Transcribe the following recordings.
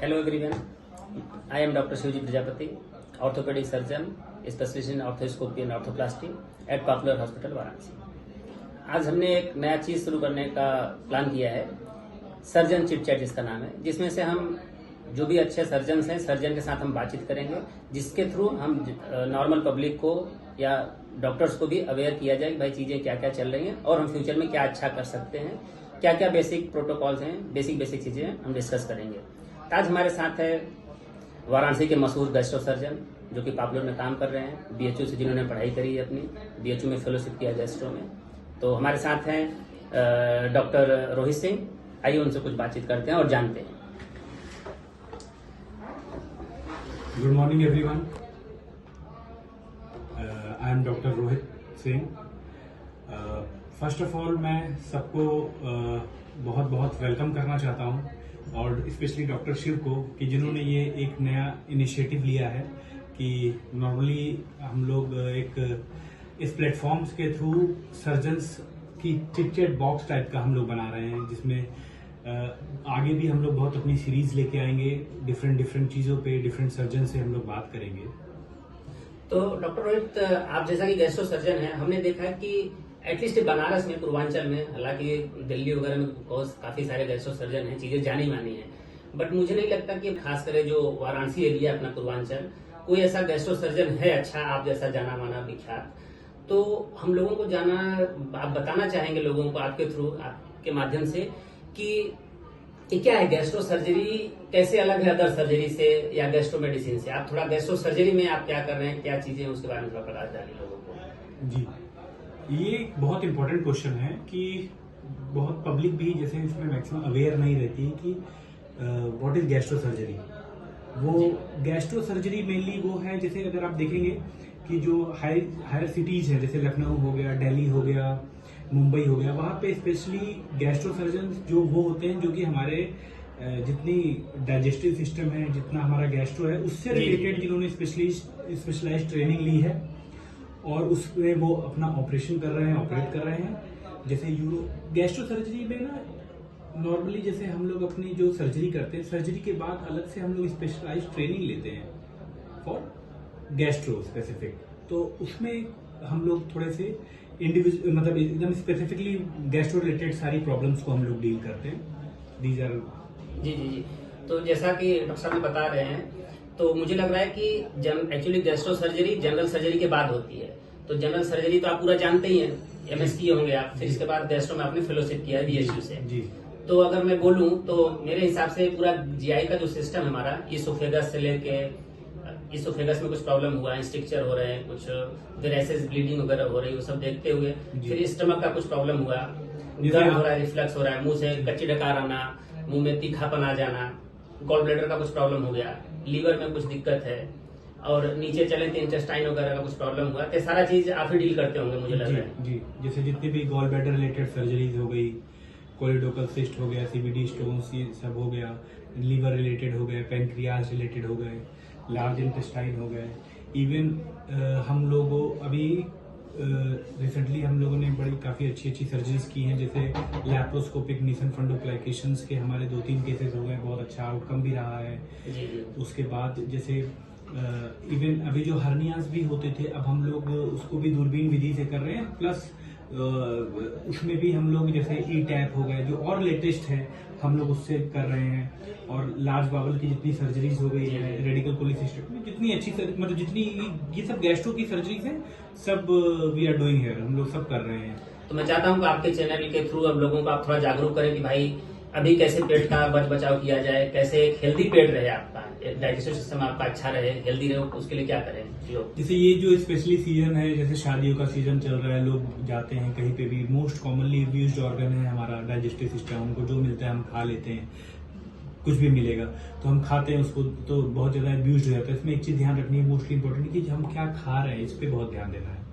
Hello everyone, I am Dr. Shivji Prajapati, orthopedic surgeon, specialist in arthroscopy and arthroplasty at Popular Hospital Varanasi. आज हमने एक नया चीज शुरू करने का प्लान किया है, सर्जन चिट चैट जिसका नाम है, जिसमें से हम जो भी अच्छे सर्जन हैं, सर्जन के साथ हम बातचीत करेंगे, जिसके थ्रू हम नॉर्मल पब्लिक को या डॉक्टर्स को भी अवेयर किया जाए कि भाई चीजें क्या क्या चल रही हैं और हम फ्यूचर में क्या अच्छा कर सकते हैं, क्या क्या बेसिक प्रोटोकॉल्स हैं, बेसिक चीजें हम डिस्कस करेंगे। आज हमारे साथ है वाराणसी के मशहूर गैस्ट्रो सर्जन जो कि पॉपुलर में काम कर रहे हैं, बीएचयू से जिन्होंने पढ़ाई करी है अपनी, बीएचयू में फेलोशिप किया गैस्ट्रो में। तो हमारे साथ हैं डॉक्टर रोहित सिंह। आइए उनसे कुछ बातचीत करते हैं और जानते हैं। Good morning everyone, I am doctor Rohit Singh. First of all मैं सबको बहुत बहुत वेलकम करना चाहता हूँ और स्पेशली डॉक्टर शिव को कि जिन्होंने ये एक नया इनिशिएटिव लिया है कि नॉर्मली हम लोग एक इस प्लेटफॉर्म्स के थ्रू सर्जन्स की चिट चैट बॉक्स टाइप का हम लोग बना रहे हैं, जिसमें आगे भी हम लोग बहुत अपनी सीरीज लेके आएंगे, डिफरेंट चीजों पे डिफरेंट सर्जन से हम लोग बात करेंगे। तो डॉक्टर रोहित, आप जैसा कि गैस्ट्रो सर्जन हैं, हमने देखा है कि एटलीस्ट बनारस में, पूर्वांचल में, हालांकि दिल्ली वगैरह में काफी सारे गैस्ट्रो सर्जन हैं, चीजें जानी मानी है, बट मुझे नहीं लगता कि खासकर जो वाराणसी एरिया अपना पूर्वांचल, कोई ऐसा गैस्ट्रो सर्जन है अच्छा, आप जैसा जाना माना विख्यात। तो हम लोगों को जाना, आप बताना चाहेंगे लोगों को आपके थ्रू, आपके माध्यम से, कि क्या है गैस्ट्रो सर्जरी, कैसे अलग है अदर सर्जरी से या गैस्ट्रो मेडिसिन से। आप थोड़ा गैस्ट्रो सर्जरी में आप क्या कर रहे हैं, क्या चीजें, उसके बारे में थोड़ा प्रकाश डालिए लोगों को। जी, ये एक बहुत इंपॉर्टेंट क्वेश्चन है कि बहुत पब्लिक भी जैसे इसमें मैक्सिमम अवेयर नहीं रहती कि व्हाट इज गैस्ट्रो सर्जरी। वो गैस्ट्रो सर्जरी मेनली वो है, जैसे अगर आप देखेंगे कि जो हायर सिटीज है, जैसे लखनऊ हो गया, दिल्ली हो गया, मुंबई हो गया, वहाँ पे स्पेशली गैस्ट्रो सर्जन जो वो होते हैं जो कि हमारे जितनी डाइजेस्टिव सिस्टम है, जितना हमारा गैस्ट्रो है, उससे रिलेटेड जिन्होंने स्पेशलाइज्ड ट्रेनिंग ली है और उसमें वो अपना ऑपरेट कर रहे हैं। जैसे गैस्ट्रो सर्जरी में ना नॉर्मली जैसे हम लोग अपनी जो सर्जरी करते हैं, सर्जरी के बाद अलग से हम लोग स्पेशलाइज्ड ट्रेनिंग लेते हैं फॉर गैस्ट्रो स्पेसिफिक। तो उसमें हम लोग थोड़े से इंडिविजुअल, मतलब एकदम स्पेसिफिकली गैस्ट्रो रिलेटेड सारी प्रॉब्लम्स को हम लोग डील करते हैं। These R G. तो जैसा कि डॉक्टर साहब बता रहे हैं, तो मुझे लग रहा है कि actually gastro surgery general surgery के बाद होती है। तो जनरल सर्जरी तो आप पूरा जानते ही हैं, एमएस किए होंगे आप, फिर इसके बाद गैस्ट्रो में आपने फेलोशिप किया है बीएचयू से। जी। तो अगर मैं बोलूं तो मेरे हिसाब से पूरा जीआई का जो सिस्टम है हमारा, इसोफेगस से लेके, इसोफेगस में कुछ प्रॉब्लम हुआ है, स्ट्रक्चर हो रहे हैं, कुछ वेराइसिस ब्लीडिंग वगैरह हो रही है, वो सब देखते हुए फिर स्टमक का कुछ प्रॉब्लम हुआ, गर्म हो रहा है, रिफ्लक्स हो रहा है, मुंह से कच्ची डकार आना, मुंह में तीखापन आ जाना, गॉल ब्लैडर का कुछ प्रॉब्लम हो गया, लीवर में कुछ दिक्कत है, और नीचे चले तो इंटेस्टाइन वगैरह का कुछ प्रॉब्लम हुआ, तो सारा चीज आप ही डील करते होंगे मुझे लग रहा है। जी, जैसे जितनी भी गॉल ब्लैडर रिलेटेड सर्जरीज हो गई, कोलिडोकल सिस्ट हो गया, सीबीडी स्टोन्स, ये सब हो गया, लीवर रिलेटेड हो गए, पेनक्रियाज रिलेटेड हो गए, लार्ज इंटेस्टाइन हो गए। इवन हम लोगों अभी रिसेंटली हम लोगों ने बड़ी काफ़ी अच्छी सर्जरीज की हैं, जैसे लैप्रोस्कोपिक निसन फंडोप्लाइकेशंस के हमारे 2-3 केसेस हो गए, बहुत अच्छा आउटकम भी रहा है। उसके बाद जैसे इवन अभी जो हर्नियाज भी होते थे, अब हम लोग उसको भी दूरबीन विधि से कर रहे हैं, प्लस उसमें भी हम लोग जैसे ई टैप हो गए, जो और लेटेस्ट है, हम लोग उससे कर रहे हैं। और लार्ज बावल की जितनी सर्जरीज हो गई है, रेडिकल कोलिसिस्टेक्टमी, जितनी अच्छी मतलब जितनी ये सब गैस्ट्रो की सर्जरीज है, सब वी आर डूइंग हियर, हम लोग सब कर रहे हैं। तो मैं चाहता हूँ कि आपके चैनल के थ्रू हम लोगों को आप थोड़ा जागरूक करें कि भाई अभी कैसे पेट का बचाव किया जाए, कैसे एक हेल्दी पेट रहे आपका, डाइजेस्टिव सिस्टम आपका अच्छा रहे, हेल्दी रहे, उसके लिए क्या करें लोग। जैसे ये जो स्पेशली सीजन है, जैसे शादियों का सीजन चल रहा है, लोग जाते हैं कहीं पे भी, मोस्ट कॉमनली यूज्ड ऑर्गन है हमारा डाइजेस्टिव सिस्टम, हमको जो मिलता है हम खा लेते हैं, कुछ भी मिलेगा तो हम खाते हैं उसको, तो बहुत ज्यादा अब्यूज हो जाता है। इसमें एक चीज ध्यान रखनी है, मोस्टली इंपॉर्टेंट, कि हम क्या खा रहे हैं इस पे बहुत ध्यान देना है।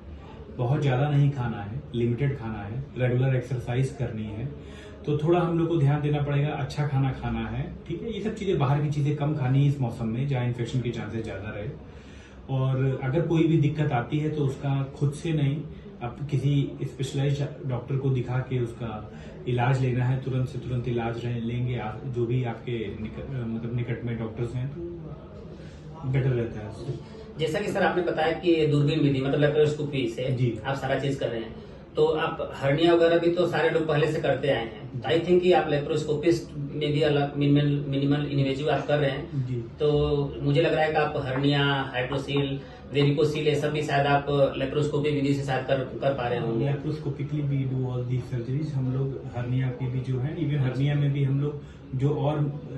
बहुत ज्यादा नहीं खाना है, लिमिटेड खाना है, रेगुलर एक्सरसाइज करनी है, तो थोड़ा हम लोग को ध्यान देना पड़ेगा, अच्छा खाना खाना है, ठीक है। ये सब चीजें, बाहर की चीजें कम खानी है इस मौसम में जहाँ इन्फेक्शन के चांसेस ज्यादा रहे। और अगर कोई भी दिक्कत आती है तो उसका खुद से नहीं, आप किसी स्पेशलाइज्ड डॉक्टर को दिखा के उसका इलाज लेना है, तुरंत से तुरंत इलाज लेंगे जो भी आपके मतलब निकट में डॉक्टर्स हैं, तो बेटर रहता है उससे। जैसा कि सर आपने बताया कि दूरबीन विधि मतलब लेप्रोस्कोपी से जी। आप सारा चीज कर रहे हैं, तो आप हर्निया वगैरह भी तो सारे लोग पहले से करते आए हैं, तो आई थिंक कि आप लेप्रोस्कोपिस्ट में भी अलग मिनिमल इन्वेजिव आप कर रहे हैं जी। तो मुझे लग रहा है कि आप हर्निया, हाइड्रोसील, वेरिकोसील ये सब भी शायद आप लेप्रोस्कोपी विधि से शायद कर पा रहे होंगे। Laparoscopically we do all the surgeries. हम लोग हर्निया की भी जो है, इवन हर्निया में भी हम लोग जो और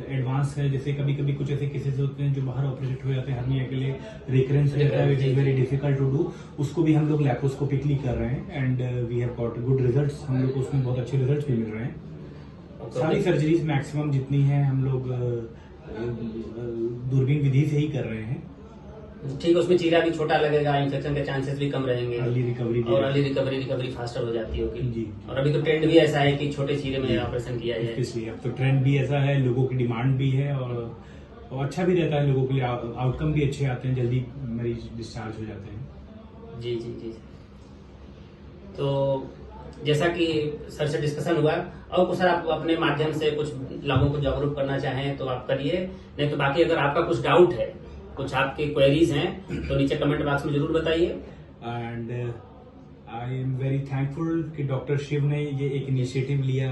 एडवांस है, जैसे कभी कभी कुछ ऐसे केसेस होते हैं जो बाहर ऑपरेट हो जाते हैं, हर्निया के लिए रिकरेंस रहता है, which is very difficult to do, उसको भी हम लोग लेप्रोस्कोपिकली कर रहे हैं and we have got good results. हम लोग को उसमें बहुत अच्छे रिजल्ट्स भी मिल रहे हैं। सारी सर्जरीज मैक्सिमम जितनी है हम लोग दूरबीन विधि से ही कर रहे हैं। ठीक है, उसमें चीरा भी छोटा लगेगा, इन्फेक्शन के चांसेस भी कम रहेंगे, अर्ली रिकवरी भी, और अर्ली रिकवरी फास्टर हो जाती होगी जी। और अभी तो ट्रेंड भी ऐसा है कि छोटे चीरे में ऑपरेशन किया जाए, इसलिए अब तो ट्रेंड भी ऐसा है, लोगों की डिमांड भी है और अच्छा भी रहता है लोगों के लिए, आउटकम भी अच्छे आते हैं, जल्दी मरीज डिस्चार्ज हो जाते हैं। जी जी जी। तो जैसा कि सर से डिस्कशन हुआ, और कुछ सर आप अपने माध्यम से कुछ लोगों को जागरूक करना चाहें तो आप करिए, नहीं तो बाकी अगर आपका कुछ डाउट है, कुछ आपके क्वेरीज हैं तो नीचे कमेंट बॉक्स में जरूर बताइए। And I am very thankful कि डॉक्टर शिव ने ये एक इनिशिएटिव लिया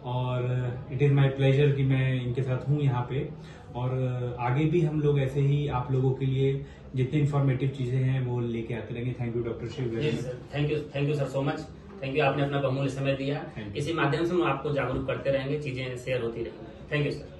और इट इज माय प्लेजर कि मैं इनके साथ हूँ यहाँ पे, और आगे भी हम लोग ऐसे ही आप लोगों के लिए जितनी इंफॉर्मेटिव चीजें हैं वो लेके आते रहेंगे। Thank you doctor Shiv. Thank you sir so much. Thank you, आपने अपना बहुमूल्य समय दिया। इसी माध्यम से हम आपको जागरूक करते रहेंगे, चीजें शेयर होती रहेंगी। Thank you sir.